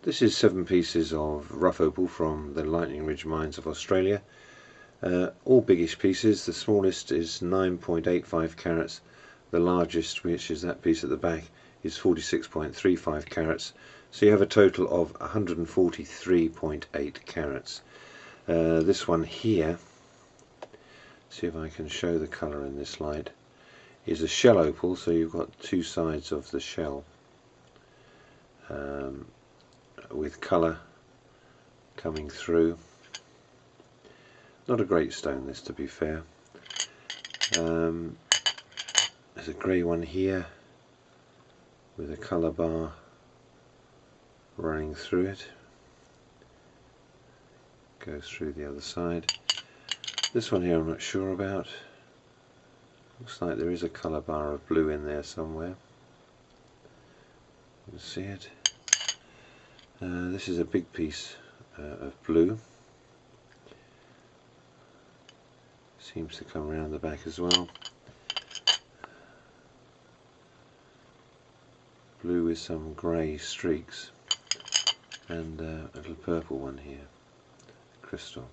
This is 7 pieces of rough opal from the Lightning Ridge mines of Australia. All biggish pieces. The smallest is 9.85 carats. The largest, which is that piece at the back, is 46.35 carats. So you have a total of 143.8 carats. This one here, see if I can show the colour in this light, is a shell opal, so you've got two sides of the shell with colour coming through. Not a great stone, this, to be fair. There's a grey one here with a colour bar running through it. Goes through the other side. This one here I'm not sure about. Looks like there is a colour bar of blue in there somewhere. You can see it. This is a big piece of blue. Seems to come around the back as well. Blue with some grey streaks, and a little purple one here, crystal.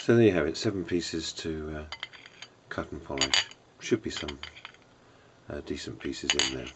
So there you have it, 7 pieces to cut and polish. Should be some decent pieces in there.